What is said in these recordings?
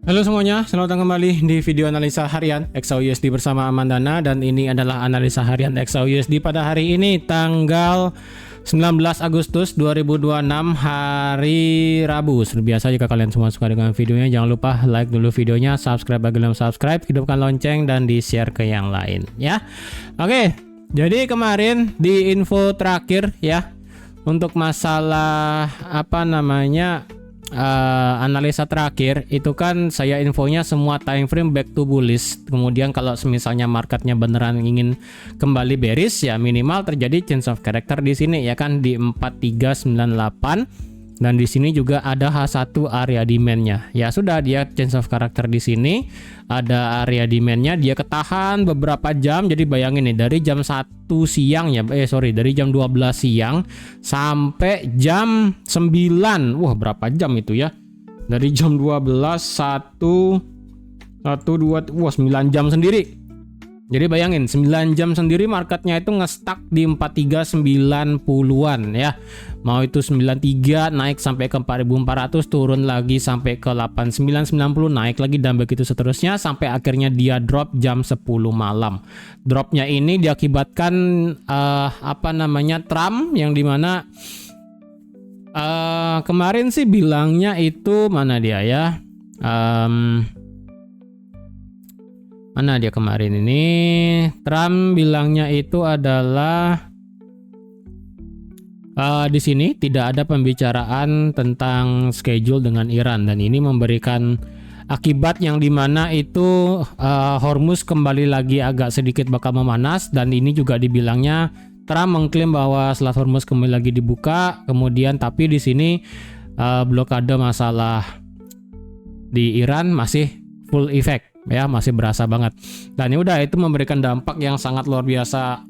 Halo semuanya, selamat datang kembali di video analisa harian XAUUSD bersama Amandana, dan ini adalah analisa harian XAUUSD pada hari ini tanggal 19 Agustus 2026 hari Rabu. Seperti biasa, jika kalian semua suka dengan videonya, jangan lupa like dulu videonya, subscribe bagi belum subscribe, hidupkan lonceng dan di-share ke yang lain ya. Oke, jadi kemarin di info terakhir ya untuk masalah analisa terakhir itu kan saya infonya semua time frame back to bullish. Kemudian kalau misalnya marketnya beneran ingin kembali bearish ya minimal terjadi change of character di sini ya kan di 4398, dan di sini juga ada H1 area demand-nya. Ya sudah, dia change of character di sini, ada area demand-nya, dia ketahan beberapa jam. Jadi bayangin nih, dari jam 1 siang ya, dari jam 12 siang sampai jam 9. Wah, berapa jam itu ya? Dari jam 12, 1, 2, 9 jam sendiri. Jadi bayangin 9 jam sendiri marketnya itu nge-stuck di 4390-an ya. Mau itu 93 naik sampai ke 4400, turun lagi sampai ke 8990, naik lagi dan begitu seterusnya sampai akhirnya dia drop jam 10 malam. Dropnya ini diakibatkan Trump yang dimana kemarin sih bilangnya itu mana dia ya? Mana dia kemarin ini? Trump bilangnya itu adalah di sini tidak ada pembicaraan tentang schedule dengan Iran, dan ini memberikan akibat yang dimana itu Hormuz kembali lagi agak sedikit bakal memanas, dan ini juga dibilangnya Trump mengklaim bahwa Selat Hormuz kembali lagi dibuka, kemudian tapi di sini blokade masalah di Iran masih full effect. Ya, masih berasa banget. Dan ya udah, itu memberikan dampak yang sangat luar biasa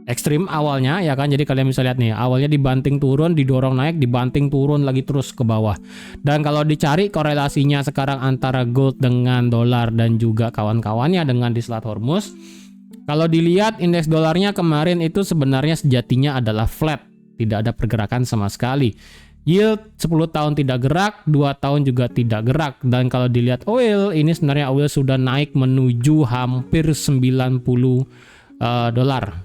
ekstrim awalnya ya kan. Jadi kalian bisa lihat nih, awalnya dibanting turun, didorong naik, dibanting turun lagi terus ke bawah. Dan kalau dicari korelasinya sekarang antara gold dengan dolar dan juga kawan-kawannya dengan di Selat Hormuz, kalau dilihat indeks dolarnya kemarin itu sebenarnya sejatinya adalah flat, tidak ada pergerakan sama sekali. Yield 10 tahun tidak gerak, 2 tahun juga tidak gerak. Dan kalau dilihat oil, ini sebenarnya oil sudah naik menuju hampir 90 dolar.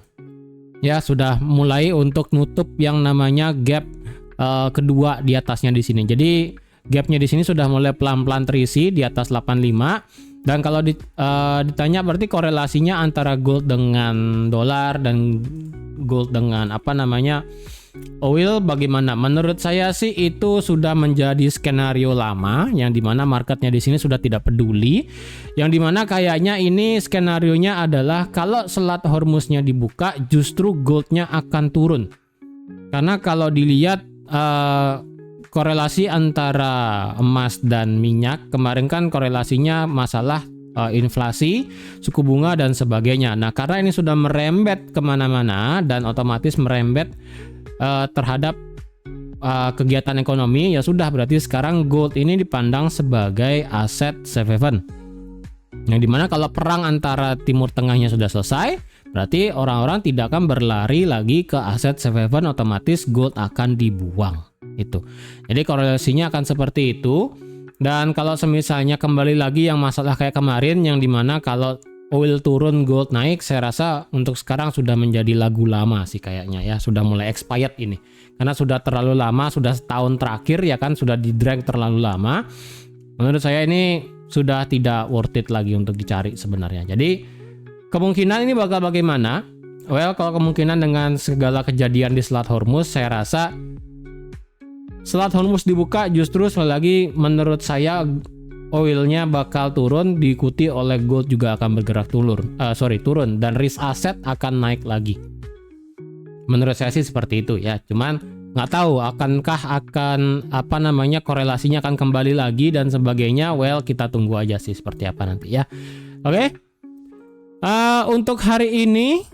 Ya, sudah mulai untuk nutup yang namanya gap kedua di atasnya di sini. Jadi gapnya di sini sudah mulai pelan-pelan terisi di atas 85. Dan kalau ditanya berarti korelasinya antara gold dengan dolar dan gold dengan oil bagaimana? Menurut saya sih itu sudah menjadi skenario lama yang dimana marketnya di sini sudah tidak peduli. Yang dimana kayaknya ini skenarionya adalah kalau Selat Hormuznya dibuka justru goldnya akan turun. Karena kalau dilihat korelasi antara emas dan minyak kemarin kan korelasinya masalah inflasi, suku bunga dan sebagainya. Nah, karena ini sudah merembet kemana-mana dan otomatis merembet terhadap kegiatan ekonomi, ya sudah, berarti sekarang gold ini dipandang sebagai aset safe haven. Yang dimana kalau perang antara Timur Tengahnya sudah selesai, berarti orang-orang tidak akan berlari lagi ke aset safe haven, otomatis gold akan dibuang. Itu. Jadi korelasinya akan seperti itu. Dan kalau semisalnya kembali lagi yang masalah kayak kemarin yang dimana kalau oil turun gold naik, saya rasa untuk sekarang sudah menjadi lagu lama sih kayaknya ya, sudah mulai expired ini karena sudah terlalu lama, sudah setahun terakhir ya kan, sudah di drag terlalu lama. Menurut saya ini sudah tidak worth it lagi untuk dicari sebenarnya. Jadi kemungkinan ini bakal bagaimana? Well, kalau kemungkinan dengan segala kejadian di Selat Hormuz, saya rasa Selat Hormuz dibuka justru sekali lagi menurut saya oilnya bakal turun, diikuti oleh gold juga akan bergerak turun, dan risk asset akan naik lagi. Menurut saya sih seperti itu ya. Cuman nggak tahu akankah korelasinya akan kembali lagi dan sebagainya. Well, kita tunggu aja sih seperti apa nanti ya. Oke. Untuk hari ini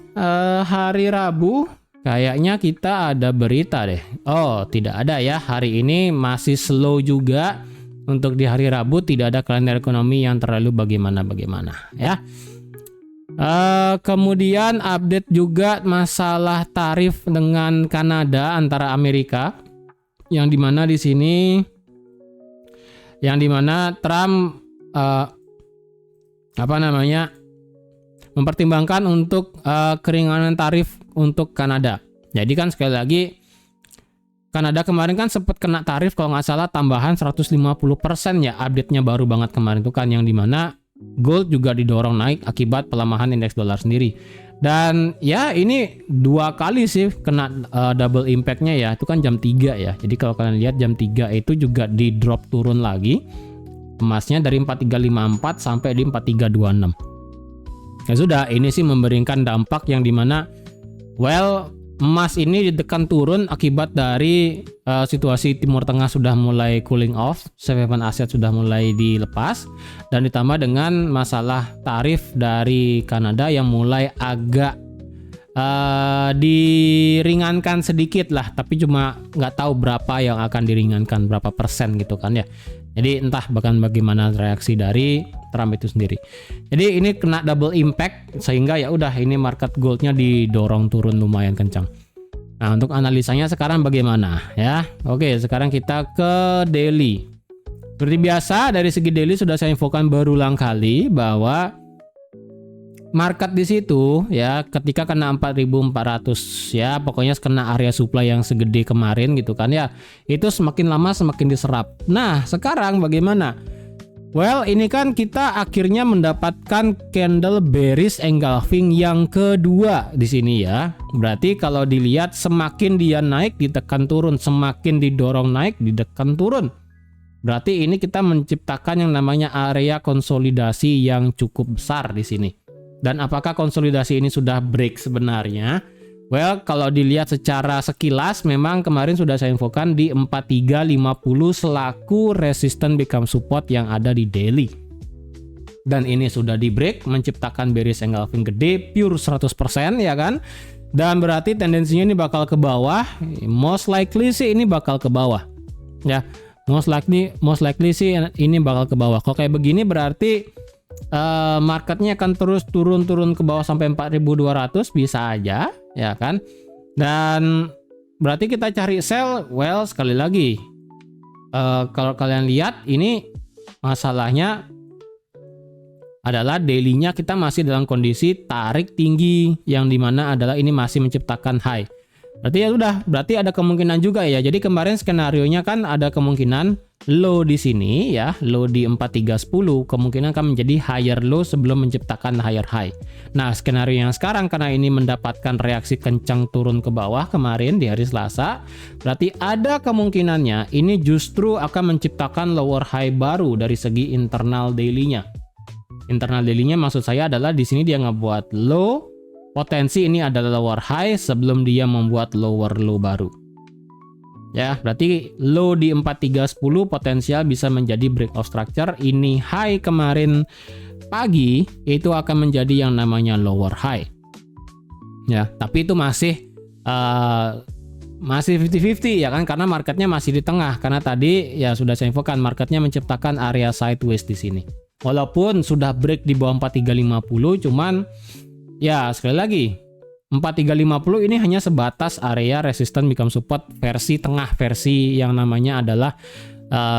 hari Rabu kayaknya kita ada berita deh. Oh, tidak ada ya. Hari ini masih slow juga. Untuk di hari Rabu tidak ada kalender ekonomi yang terlalu bagaimana ya. Kemudian update juga masalah tarif dengan Kanada antara Amerika, yang dimana di sini Trump uh, apa namanya mempertimbangkan untuk keringanan tarif untuk Kanada. Jadi kan sekali lagi Kanada kemarin kan sempat kena tarif kalau nggak salah tambahan 150% ya, update-nya baru banget kemarin itu kan, yang dimana gold juga didorong naik akibat pelemahan indeks dolar sendiri. Dan ya ini 2 kali sih kena double impact-nya ya, itu kan jam 3 ya. Jadi kalau kalian lihat jam 3 itu juga di drop turun lagi emasnya dari 4354 sampai di 4326. Ya sudah, ini sih memberikan dampak yang dimana emas ini ditekan turun akibat dari situasi Timur Tengah sudah mulai cooling off, safe haven aset sudah mulai dilepas, dan ditambah dengan masalah tarif dari Kanada yang mulai agak diringankan sedikit lah, tapi cuma nggak tahu berapa yang akan diringankan, berapa persen gitu kan ya. Jadi entah bahkan bagaimana reaksi dari Trump itu sendiri. Jadi ini kena double impact sehingga ya udah ini market goldnya didorong turun lumayan kencang. Nah untuk analisanya sekarang bagaimana ya? Oke, sekarang kita ke daily. Seperti biasa dari segi daily sudah saya infokan berulang kali bahwa market di situ ya ketika kena 4.400 ya, pokoknya kena area supply yang segede kemarin gitu kan ya, itu semakin lama semakin diserap. Nah sekarang bagaimana? Ini kan kita akhirnya mendapatkan candle bearish engulfing yang kedua di sini ya. Berarti kalau dilihat semakin dia naik ditekan turun, semakin didorong naik ditekan turun. Berarti ini kita menciptakan yang namanya area konsolidasi yang cukup besar di sini. Dan apakah konsolidasi ini sudah break sebenarnya? Kalau dilihat secara sekilas memang kemarin sudah saya infokan di 4350 selaku resistance become support yang ada di daily. Dan ini sudah di break, menciptakan bearish engulfing gede, pure 100% ya kan? Dan berarti tendensinya ini bakal ke bawah, most likely sih ini bakal ke bawah. Ya, most likely sih ini bakal ke bawah. Kalau kayak begini berarti marketnya akan terus turun ke bawah sampai 4.200 bisa aja ya kan. Dan berarti kita cari sell. Sekali lagi kalau kalian lihat ini masalahnya adalah daily-nya kita masih dalam kondisi tarik tinggi yang dimana adalah ini masih menciptakan high. Berarti ya udah, berarti ada kemungkinan juga ya. Jadi kemarin skenario-nya kan ada kemungkinan low di sini ya, low di 4310 kemungkinan akan menjadi higher low sebelum menciptakan higher high. Nah, skenario yang sekarang karena ini mendapatkan reaksi kencang turun ke bawah kemarin di hari Selasa, berarti ada kemungkinannya ini justru akan menciptakan lower high baru dari segi internal daily-nya. Internal daily-nya maksud saya adalah di sini dia ngebuat low, potensi ini adalah lower high sebelum dia membuat lower low baru. Ya, berarti low di 4310 potensial bisa menjadi break of structure. Ini high kemarin pagi itu akan menjadi yang namanya lower high. Ya, tapi itu masih 50-50 ya kan, karena marketnya masih di tengah. Karena tadi ya sudah saya infokan marketnya menciptakan area sideways di sini. Walaupun sudah break di bawah 4350, cuman ya sekali lagi 4350 ini hanya sebatas area resistance become support versi tengah, versi yang namanya adalah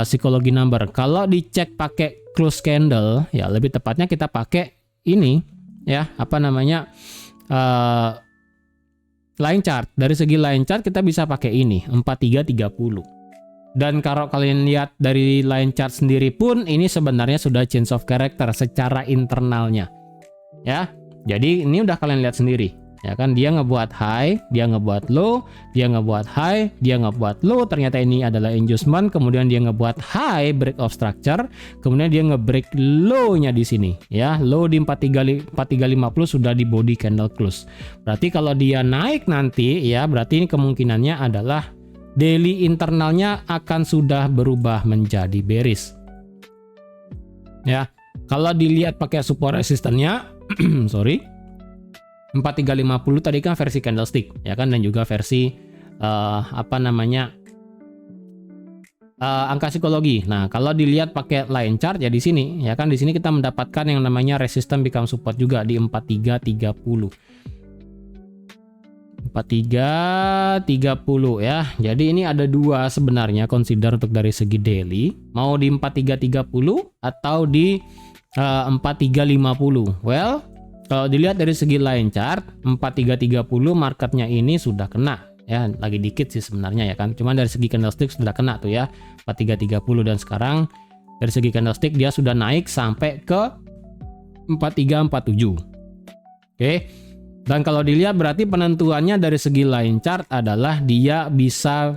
psikologi number. Kalau dicek pakai close candle ya lebih tepatnya kita pakai ini ya, apa namanya line chart. Dari segi line chart kita bisa pakai ini 4330. Dan kalau kalian lihat dari line chart sendiri pun ini sebenarnya sudah change of character secara internalnya ya. Jadi ini udah kalian lihat sendiri ya kan, dia ngebuat high, dia ngebuat low, dia ngebuat high, dia ngebuat low, ternyata ini adalah inducement, kemudian dia ngebuat high break of structure, kemudian dia ngebreak low-nya di sini ya, low di 4350 sudah di body candle close. Berarti kalau dia naik nanti ya berarti ini kemungkinannya adalah daily internalnya akan sudah berubah menjadi bearish. Ya, kalau dilihat pakai support resistance-nya sorry, 4350 tadi kan versi candlestick ya kan, dan juga versi apa namanya angka psikologi. Nah, kalau dilihat pakai line chart ya di sini ya kan, di sini kita mendapatkan yang namanya resistance become support juga di 4330. 4330 ya. Jadi ini ada dua sebenarnya consider untuk dari segi daily, mau di 4330 atau di 4350. Well, kalau dilihat dari segi line chart 4330 marketnya ini sudah kena ya, lagi dikit sih sebenarnya ya kan. Cuman dari segi candlestick sudah kena tuh ya 4330, dan sekarang dari segi candlestick dia sudah naik sampai ke 4347. Oke. Dan kalau dilihat berarti penentuannya dari segi line chart adalah dia bisa,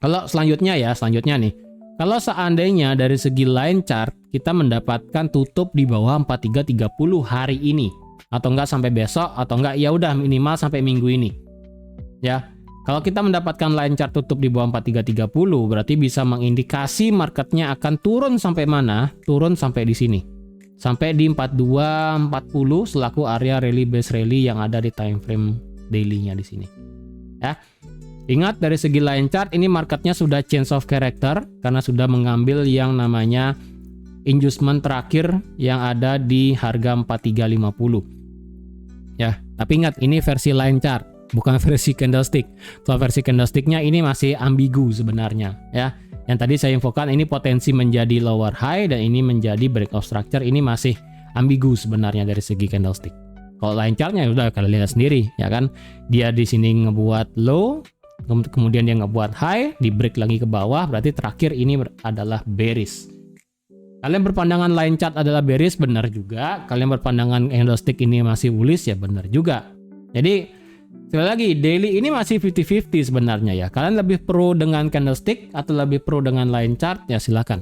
kalau selanjutnya nih, kalau seandainya dari segi line chart kita mendapatkan tutup di bawah 4330 hari ini, atau enggak sampai besok, atau enggak ya udah minimal sampai minggu ini. Ya, kalau kita mendapatkan line chart tutup di bawah 4330 berarti bisa mengindikasi marketnya akan turun sampai mana? Turun sampai di sini. Sampai di 4240 selaku area rally base rally yang ada di time frame daily-nya di sini. Ya. Ingat dari segi line chart ini marketnya sudah change of character karena sudah mengambil yang namanya inducement terakhir yang ada di harga 4350. Ya, tapi ingat ini versi line chart, bukan versi candlestick. Kalau versi candlesticknya ini masih ambigu sebenarnya, ya. Yang tadi saya infokan ini potensi menjadi lower high dan ini menjadi breakout structure, ini masih ambigu sebenarnya dari segi candlestick. Kalau line chartnya udah kalian lihat sendiri ya kan, dia di sini ngebuat low, kemudian dia ngebuat high, di break lagi ke bawah, berarti terakhir ini adalah bearish. Kalian berpandangan line chart adalah bearish, benar juga. Kalian berpandangan candlestick ini masih bullish, ya benar juga. Jadi sekali lagi, daily ini masih 50-50 sebenarnya ya. Kalian lebih pro dengan candlestick atau lebih pro dengan line chart, ya silakan.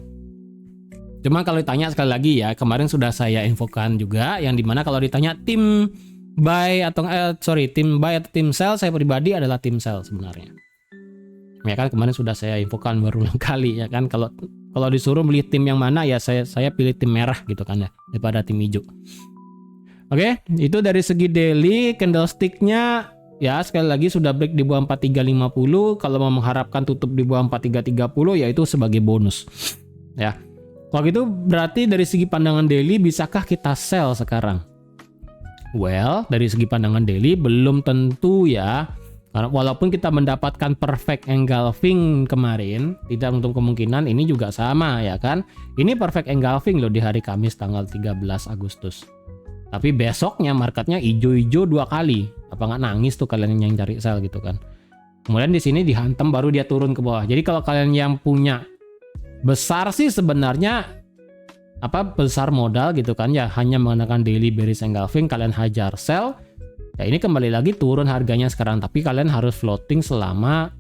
Cuma kalau ditanya sekali lagi ya, kemarin sudah saya infokan juga, yang dimana kalau ditanya tim buy atau tim buy atau tim sell, saya pribadi adalah tim sell sebenarnya. Ya kan kemarin sudah saya infokan berulang kali ya kan. Kalau disuruh beli tim yang mana ya saya pilih tim merah gitu kan ya, daripada tim hijau. Oke, itu dari segi daily. Candlesticknya ya sekali lagi sudah break di bawah 4350. Kalau mau mengharapkan tutup di bawah 4330 ya itu sebagai bonus. Ya. Kalau gitu berarti dari segi pandangan daily bisakah kita sell sekarang? Well, dari segi pandangan daily belum tentu ya. Karena walaupun kita mendapatkan perfect engulfing kemarin, tidak untuk kemungkinan ini juga sama ya kan. Ini perfect engulfing loh di hari Kamis tanggal 13 Agustus. Tapi besoknya marketnya hijau-hijau 2 kali. Apa nggak nangis tuh kalian yang cari sell gitu kan. Kemudian di sini dihantam baru dia turun ke bawah. Jadi kalau kalian yang punya besar sih sebenarnya besar modal gitu kan ya, hanya menggunakan daily bearish engulfing, kalian hajar sell. Ya ini kembali lagi turun harganya sekarang, tapi kalian harus floating selama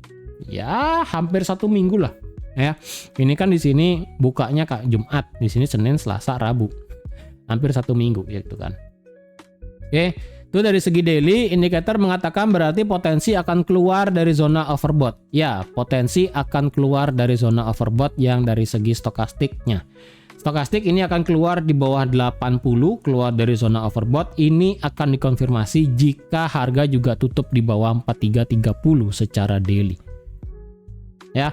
ya hampir 1 minggu lah. Ya. Ini kan di sini bukanya Kak Jumat, di sini Senin, Selasa, Rabu. Hampir 1 minggu gitu kan. Oke, itu dari segi daily indikator mengatakan berarti potensi akan keluar dari zona overbought. Ya, potensi akan keluar dari zona overbought yang dari segi stokastiknya. Stokastik ini akan keluar di bawah 80, keluar dari zona overbought. Ini akan dikonfirmasi jika harga juga tutup di bawah 4330 secara daily. Ya,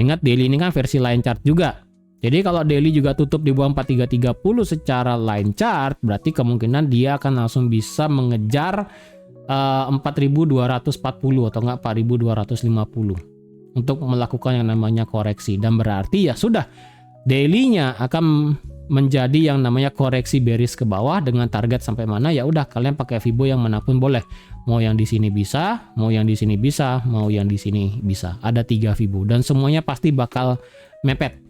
ingat daily ini kan versi line chart juga. Jadi kalau daily juga tutup di bawah 4330 secara line chart, berarti kemungkinan dia akan langsung bisa mengejar 4240 atau enggak 4250 untuk melakukan yang namanya koreksi. Dan berarti ya sudah, daily-nya akan menjadi yang namanya koreksi bearish ke bawah dengan target sampai mana ya udah kalian pakai Fibo yang manapun boleh. Mau yang di sini bisa, mau yang di sini bisa, mau yang di sini bisa. Ada 3 Fibo dan semuanya pasti bakal mepet.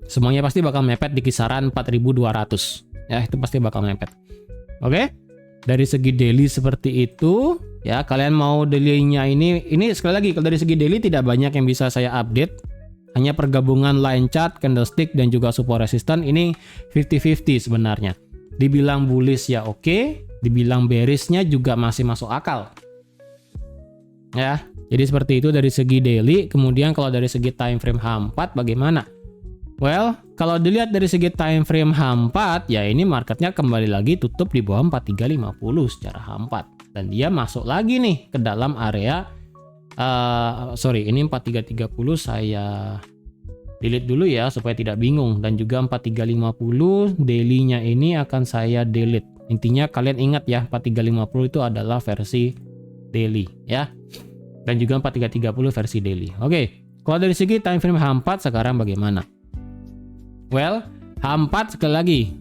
Semuanya pasti bakal mepet di kisaran 4200. Ya, itu pasti bakal mepet. Oke? Dari segi daily seperti itu, ya kalian mau daily-nya ini sekali lagi kalau dari segi daily tidak banyak yang bisa saya update. Hanya pergabungan line chart, candlestick, dan juga support resistance ini 50-50 sebenarnya. Dibilang bullish ya oke, dibilang bearishnya juga masih masuk akal. Ya, jadi seperti itu dari segi daily. Kemudian kalau dari segi time frame H4 bagaimana? Well, kalau dilihat dari segi time frame H4, ya ini marketnya kembali lagi tutup di bawah 4350 secara H4. Dan dia masuk lagi nih ke dalam area ini 4330 saya delete dulu ya supaya tidak bingung, dan juga 4350 daily-nya ini akan saya delete. Intinya kalian ingat ya 4350 itu adalah versi daily ya. Dan juga 4330 versi daily. Oke, kalau dari segi time frame H4 sekarang bagaimana? Well, H4 sekali lagi,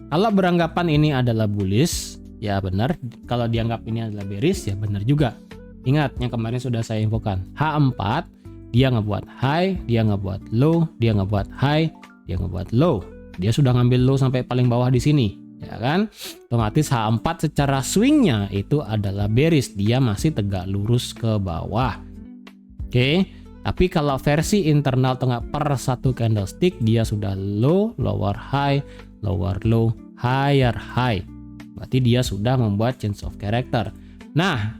kalau beranggapan ini adalah bullish, ya benar. Kalau dianggap ini adalah bearish, ya benar juga. Ingat yang kemarin sudah saya infokan. H4 dia ngebuat high, dia ngebuat low, dia ngebuat high, dia ngebuat low. Dia sudah ngambil low sampai paling bawah di sini, ya kan? Otomatis H4 secara swingnya itu adalah bearish, dia masih tegak lurus ke bawah. Oke, tapi kalau versi internal tengah per satu candlestick dia sudah low, lower high, lower low, higher high. Berarti dia sudah membuat change of character. Nah,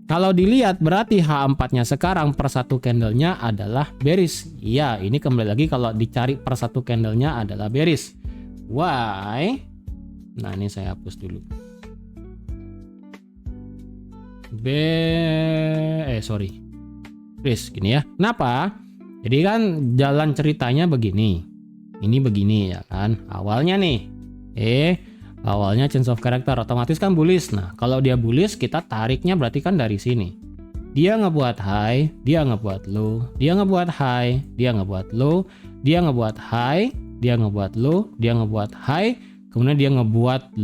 kalau dilihat berarti H4-nya sekarang per satu candlenya adalah bearish. Iya, ini kembali lagi kalau dicari per satu candlenya adalah bearish. Why? Nah, ini saya hapus dulu. Bearish gini ya. Kenapa? Jadi kan jalan ceritanya begini. Ini begini ya kan. Awalnya nih. Awalnya change of character otomatis kan bullish. Nah, kalau dia bullish kita tariknya berarti kan dari sini. Dia ngebuat high, dia ngebuat low, dia ngebuat high, dia ngebuat low, dia ngebuat high, dia ngebuat low, dia ngebuat high, kemudian dia ngebuat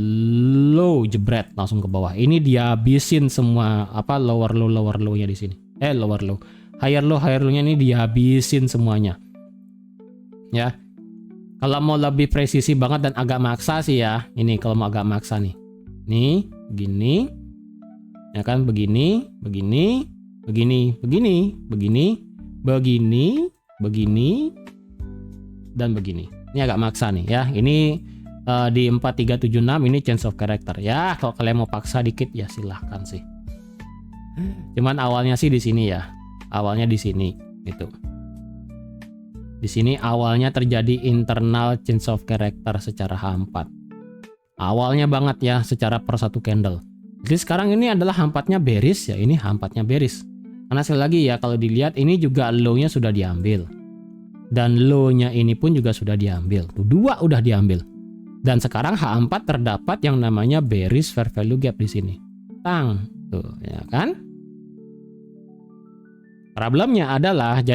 low jebret langsung ke bawah. Ini dia habisin semua apa lower low-nya di sini. Lower low. Higher low-nya ini dia habisin semuanya. Ya. Kalau mau lebih presisi banget dan agak maksa sih ya, ini kalau mau agak maksa nih. Nih, begini. Ya kan, begini, begini, begini, begini, begini, begini, begini, dan begini. Ini agak maksa nih ya. Ini di 4376 ini change of character. Ya, kalau kalian mau paksa dikit ya silahkan sih. Cuman awalnya sih di sini ya. Awalnya di sini gitu. Di sini awalnya terjadi internal change of character secara H4. Awalnya banget ya secara per satu candle. Jadi sekarang ini adalah H4-nya bearish ya, ini H4-nya bearish. Karena sekali lagi ya kalau dilihat ini juga low-nya sudah diambil. Dan low-nya ini pun juga sudah diambil. Tuh, dua udah diambil. Dan sekarang H4 terdapat yang namanya bearish fair value gap di sini. Tang, tuh ya kan? Problemnya adalah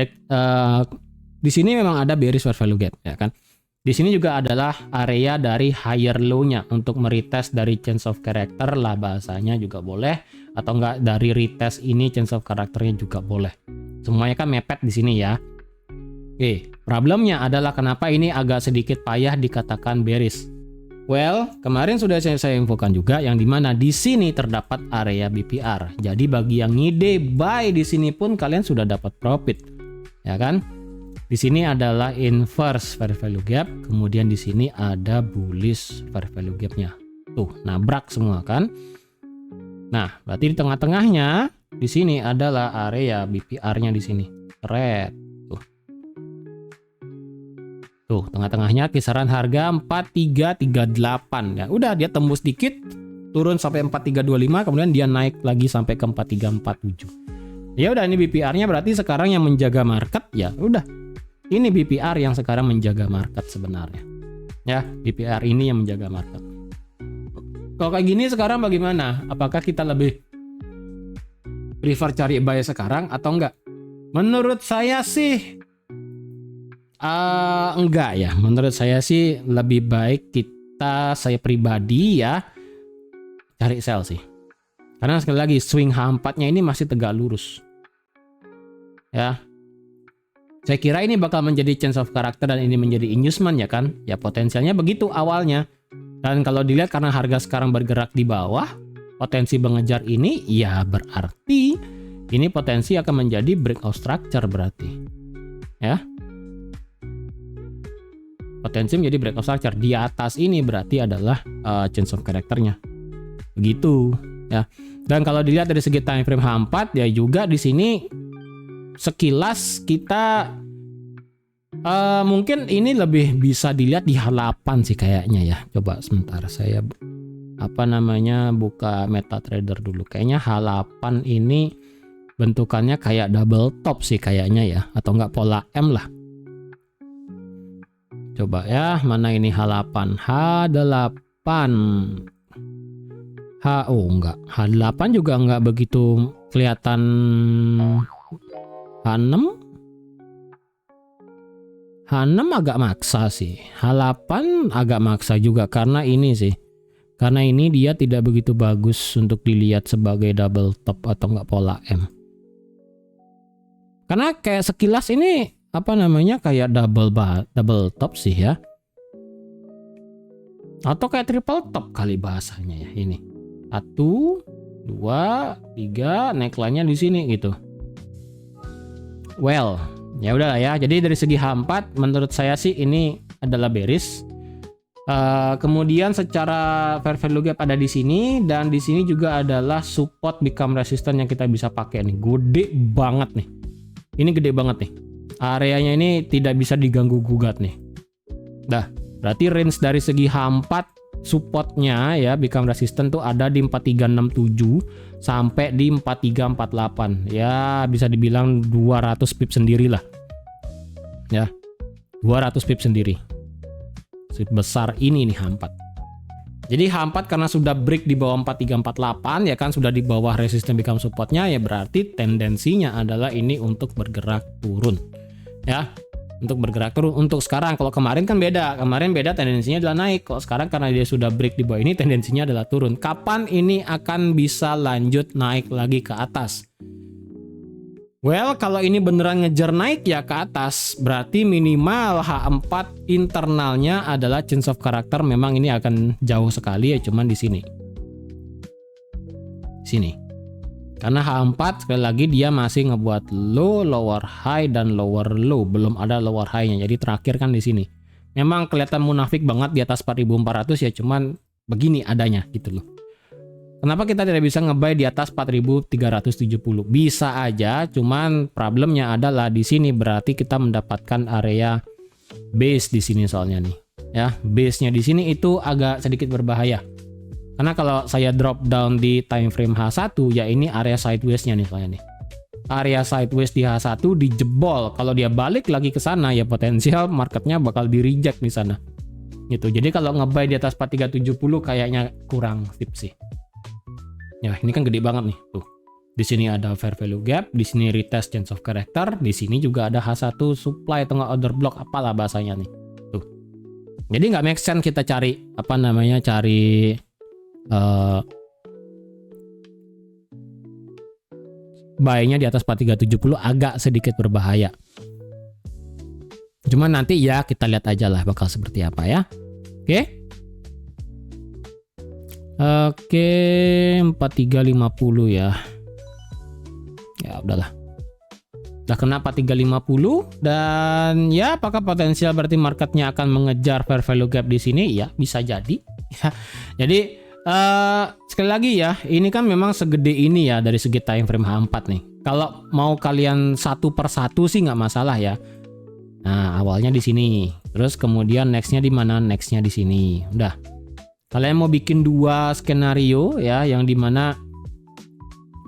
di sini memang ada bearish fair value gap ya kan. Di sini juga adalah area dari higher low-nya untuk meretest dari change of character lah bahasanya juga boleh, atau enggak dari retest ini change of characternya juga boleh. Semuanya kan mepet di sini ya. Oke, problemnya adalah kenapa ini agak sedikit payah dikatakan bearish. Well, kemarin sudah saya infokan juga yang dimana di sini terdapat area BPR. Jadi bagi yang ngide buy di sini pun kalian sudah dapat profit, ya kan? Di sini adalah inverse fair value gap, kemudian di sini ada bullish fair value gap-nya. Tuh, nabrak semua kan? Nah, berarti di tengah-tengahnya di sini adalah area BPR-nya di sini. Red. Tuh, tengah-tengahnya kisaran harga 4338 ya. Udah dia tembus dikit, turun sampai 4325, kemudian dia naik lagi sampai ke 4347. Ya udah, ini BPR-nya berarti sekarang yang menjaga market ya. Udah. Ini BPR yang sekarang menjaga market sebenarnya. Ya, BPR ini yang menjaga market. Kalau kayak gini sekarang bagaimana? Apakah kita lebih prefer cari buy sekarang atau enggak? Menurut saya sih enggak ya. Menurut saya sih lebih baik saya pribadi ya cari sell sih. Karena sekali lagi swing H4-nya ini masih tegak lurus. Ya. Saya kira ini bakal menjadi change of character dan ini menjadi inducement ya kan. Ya potensialnya begitu awalnya. Dan kalau dilihat karena harga sekarang bergerak di bawah, potensi mengejar ini ya berarti ini potensi akan menjadi breakout structure berarti. Ya. Potensi menjadi breakout structure di atas ini berarti adalah change of characternya. Begitu ya. Dan kalau dilihat dari segi time frame H4 ya juga di sini sekilas kita mungkin ini lebih bisa dilihat di H8 sih kayaknya ya. Coba sebentar saya buka MetaTrader dulu. Kayaknya H8 ini bentukannya kayak double top sih kayaknya ya, atau enggak pola M lah. Coba ya, mana ini H8? H8. H8 juga enggak begitu kelihatan H6 agak maksa sih. H8 agak maksa juga karena ini sih. Karena ini dia tidak begitu bagus untuk dilihat sebagai double top atau enggak pola M. Karena kayak sekilas ini apa namanya kayak double top sih ya. Atau kayak triple top kali bahasanya ya ini. 1 2 3 neckline-nya di sini gitu. Well, ya udahlah ya. Jadi dari segi H4 menurut saya sih ini adalah bearish. Kemudian secara fair value gap ada di sini dan di sini juga adalah support become resistance yang kita bisa pakai nih. Gede banget nih. Ini gede banget nih. Areanya ini tidak bisa diganggu gugat nih. Dah, berarti range dari segi H4 supportnya ya become resistant tuh ada di 4367 sampai di 4348 ya, bisa dibilang 200 pips sendiri lah ya, 200 pips sendiri sebesar ini nih H4. Jadi H4 karena sudah break di bawah 4348 ya kan, sudah di bawah resistance become supportnya ya, berarti tendensinya adalah ini untuk bergerak turun ya, untuk bergerak turun untuk sekarang. Kalau kemarin kan beda, tendensinya adalah naik. Kalau sekarang karena dia sudah break di bawah ini tendensinya adalah turun. Kapan ini akan bisa lanjut naik lagi ke atas? Well, kalau ini beneran ngejar naik ya ke atas, berarti minimal H4 internalnya adalah change of character memang ini akan jauh sekali ya, cuman di sini. Karena H4 sekali lagi dia masih ngebuat low, lower high dan lower low, belum ada lower high-nya. Jadi terakhir kan di sini. Memang kelihatan munafik banget di atas 4400 ya, cuman begini adanya gitu loh. Kenapa kita tidak bisa nge-buy di atas 4370? Bisa aja, cuman problemnya adalah di sini berarti kita mendapatkan area base di sini soalnya nih. Ya, base-nya di sini itu agak sedikit berbahaya. Karena kalau saya drop down di time frame H1 ya ini area sideways-nya nih soalnya nih. Area sideways di H1 dijebol. Kalau dia balik lagi ke sana ya potensial marketnya bakal di reject di sana. Gitu. Jadi kalau nge-buy di atas 4370 kayaknya kurang sip sih. Ya, ini kan gede banget nih. Tuh. Di sini ada fair value gap, di sini retest change of character, di sini juga ada H1 supply atau nggak order block apalah bahasanya nih. Tuh. Jadi nggak make sense kita cari apa namanya cari buy-nya di atas 4370 agak sedikit berbahaya. Cuman nanti ya kita lihat aja lah bakal seperti apa ya. Oke, 4350 ya. Ya udahlah. Udah kena 4350 dan ya apakah potensial berarti marketnya akan mengejar fair value gap di sini? Ya, bisa jadi. Ya. Jadi sekali lagi ya, ini kan memang segede ini ya dari segi time frame H4 nih. Kalau mau kalian satu per satu sih nggak masalah ya. Nah, awalnya di sini, terus kemudian nextnya di mana? Nextnya di sini. Udah. Kalian mau bikin dua skenario ya, yang dimana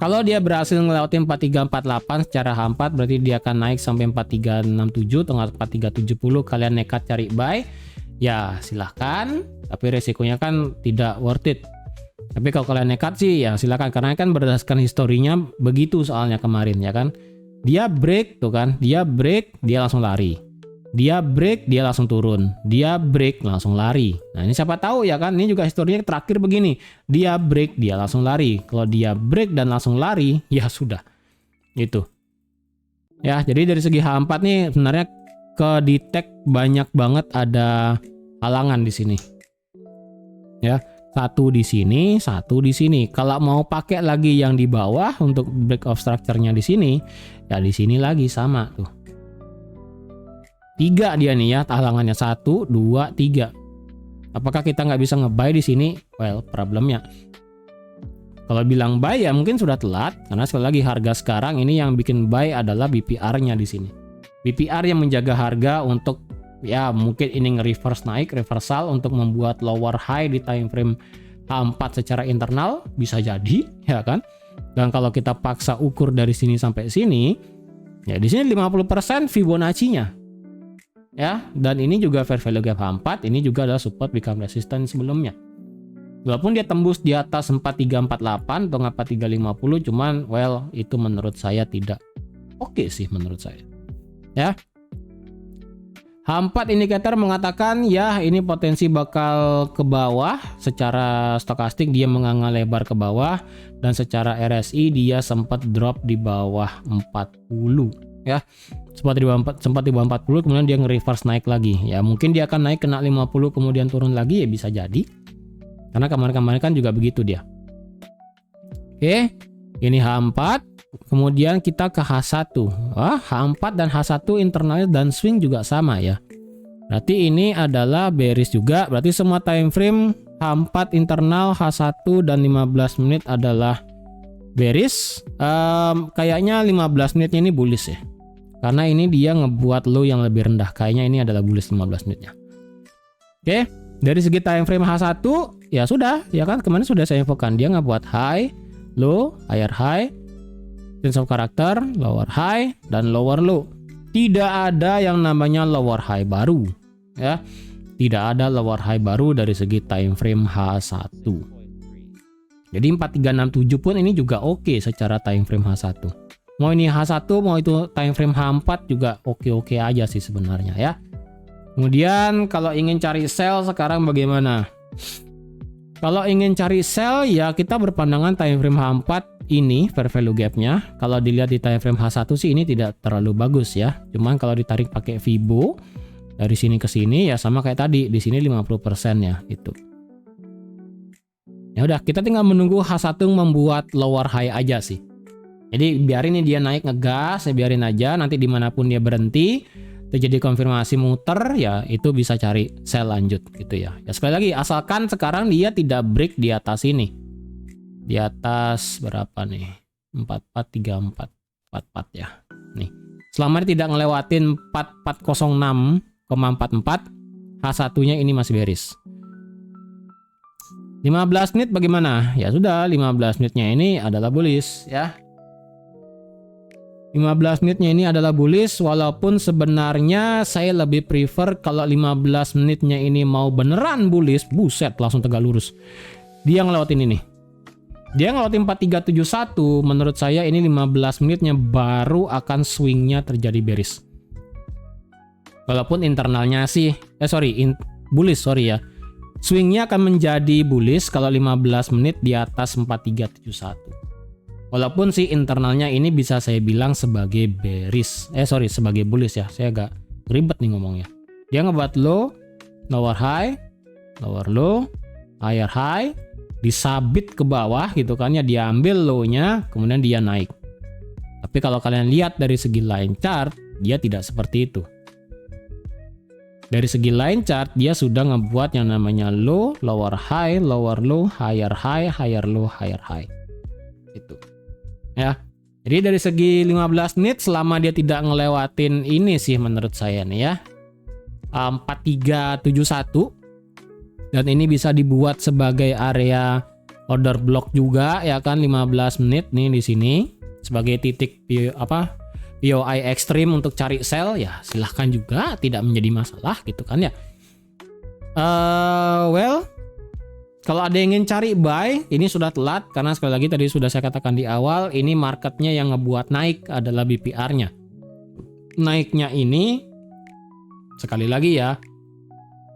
kalau dia berhasil ngelewatin 4348 secara H4 berarti dia akan naik sampai 4367 atau 4370. Kalian nekat cari buy, ya silahkan. Tapi resikonya kan tidak worth it. Tapi kalau kalian nekat sih ya silakan, karena kan berdasarkan historinya begitu soalnya kemarin ya kan. Dia break tuh kan, dia break dia langsung lari. Dia break dia langsung turun. Dia break langsung lari. Nah, ini siapa tahu ya kan, ini juga historinya terakhir begini. Dia break dia langsung lari. Kalau dia break dan langsung lari, ya sudah. Gitu. Ya, jadi dari segi H4 nih sebenarnya ke detect banyak banget ada halangan di sini. Ya, satu di sini, satu di sini. Kalau mau pakai lagi yang di bawah untuk break of structure-nya di sini, ya di sini lagi sama tuh. 3 dia nih ya, halangannya 1, 2, 3. Apakah kita nggak bisa nge-buy di sini? Well, problemnya. Kalau bilang buy ya mungkin sudah telat, karena sekali lagi harga sekarang ini yang bikin buy adalah BPR-nya di sini. BPR yang menjaga harga untuk ya mungkin ini nge-reverse naik, reversal untuk membuat lower high di time frame H4 secara internal bisa jadi ya kan. Dan kalau kita paksa ukur dari sini sampai sini, ya di sini 50% Fibonacci-nya. Ya, dan ini juga fair value gap H4, ini juga adalah support become resistance sebelumnya. Walaupun dia tembus di atas 4348 atau 4350, cuman well itu menurut saya tidak oke sih menurut saya. Ya. H4 indikator mengatakan ya ini potensi bakal ke bawah, secara stokastik dia menganga lebar ke bawah, dan secara RSI dia sempat drop di bawah 40 ya. Sempat di bawah 40, kemudian dia nge-reverse naik lagi. Ya mungkin dia akan naik kena 50 kemudian turun lagi, ya bisa jadi. Karena kemarin-kemarin kan juga begitu dia. Oke, ini H4. Kemudian kita ke H1. H4 dan H1 internalnya dan swing juga sama ya. Berarti ini adalah bearish juga. Berarti semua time frame H4 internal, H1 dan 15 menit adalah bearish. Kayaknya 15 menitnya ini bullish ya. Karena ini dia ngebuat low yang lebih rendah. Kayaknya ini adalah bullish 15 menitnya. Oke, dari segi time frame H1 ya sudah, ya kan kemarin sudah saya infokan dia ngebuat high, low, higher high, change of character, lower high, dan lower low. Tidak ada yang namanya lower high baru ya. Tidak ada lower high baru dari segi time frame H1. Jadi 4367 pun ini juga oke secara time frame H1. Mau ini H1 mau itu time frame H4 juga oke-oke aja sih sebenarnya ya. Kemudian kalau ingin cari sell sekarang bagaimana? Kalau ingin cari sell ya kita berpandangan time frame H4 ini fair value gapnya. Kalau dilihat di time frame H1 sih ini tidak terlalu bagus ya. Cuman kalau ditarik pakai Fibo dari sini ke sini ya sama kayak tadi, di sini 50% ya itu. Ya udah, kita tinggal menunggu H1 membuat lower high aja sih. Jadi biarin ini dia naik ngegas, ya biarin aja, nanti dimanapun dia berhenti terjadi konfirmasi muter ya itu bisa cari sell lanjut gitu ya. Ya sekali lagi asalkan sekarang dia tidak break di atas ini. Di atas berapa nih? 4434 44 ya. Nih. Selama dia tidak ngelewatin 4406,44, H1-nya ini masih bearish. 15 menit bagaimana? Ya sudah, 15 menitnya ini adalah bullish ya. 15 menitnya ini adalah bullish, walaupun sebenarnya saya lebih prefer kalau 15 menitnya ini mau beneran bullish, buset langsung tegak lurus. Dia ngelewatin ini. Dia ngelewatin 4371, menurut saya ini 15 menitnya baru akan swingnya terjadi bearish. Walaupun internalnya sih, bullish ya. Swingnya akan menjadi bullish kalau 15 menit di atas 4371. Walaupun sih internalnya ini bisa saya bilang sebagai bearish. Sebagai bullish ya. Saya agak ribet nih ngomongnya. Dia ngebuat low, lower high, lower low, higher high, disabit ke bawah gitu kan ya, dia ambil low-nya, kemudian dia naik. Tapi kalau kalian lihat dari segi line chart, dia tidak seperti itu. Dari segi line chart, dia sudah ngebuat yang namanya low, lower high, lower low, higher high, higher low, higher high. Itu. Ya. Jadi dari segi 15 menit selama dia tidak ngelewatin ini sih menurut saya nih ya. 4371 dan ini bisa dibuat sebagai area order block juga ya kan, 15 menit nih di sini sebagai titik POI ekstrim untuk cari sell ya silahkan juga, tidak menjadi masalah gitu kan ya. Kalau ada yang ingin cari buy, ini sudah telat karena sekali lagi tadi sudah saya katakan di awal, ini marketnya yang ngebuat naik adalah BPR-nya. Naiknya ini sekali lagi ya,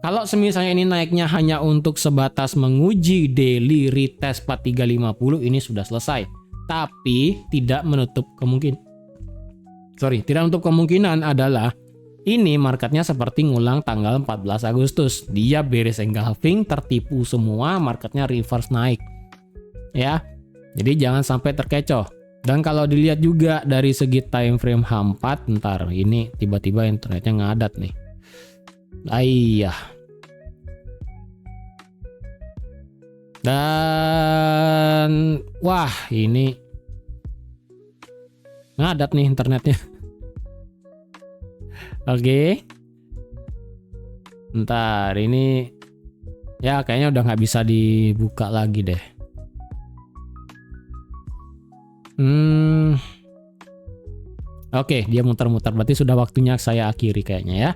kalau misalnya ini naiknya hanya untuk sebatas menguji daily retest 4350 ini sudah selesai. Tapi tidak menutup kemungkinan adalah ini marketnya seperti ngulang tanggal 14 Agustus. Dia bearish engulfing, tertipu semua, marketnya reverse naik. Ya. Jadi jangan sampai terkecoh. Dan kalau dilihat juga dari segi time frame H4, ntar ini tiba-tiba internetnya ngadat nih. Ayah. Dan wah, ini ngadat nih internetnya. Oke. Ntar ini ya kayaknya udah nggak bisa dibuka lagi deh. Oke, dia muter-muter, berarti sudah waktunya saya akhiri kayaknya ya.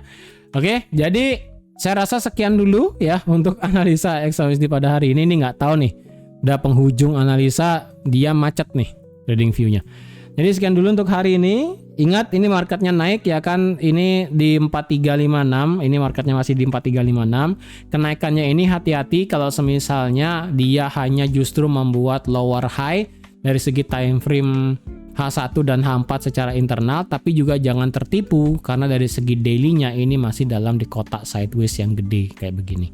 Oke, jadi saya rasa sekian dulu ya untuk analisa XAUSD pada hari ini. Ini nggak tahu nih, udah penghujung analisa dia macet nih trading view-nya. Jadi sekian dulu untuk hari ini. Ingat ini marketnya naik ya kan, ini di 4356, ini marketnya masih di 4356. Kenaikannya ini hati-hati kalau semisalnya dia hanya justru membuat lower high dari segi time frame H1 dan H4 secara internal, tapi juga jangan tertipu karena dari segi daily-nya ini masih dalam di kotak sideways yang gede kayak begini.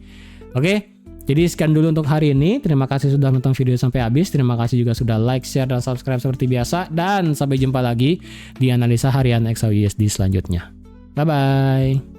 Oke. Jadi sekian dulu untuk hari ini. Terima kasih sudah nonton video sampai habis. Terima kasih juga sudah like, share, dan subscribe seperti biasa. Dan sampai jumpa lagi di analisa harian XAUUSD selanjutnya. Bye-bye.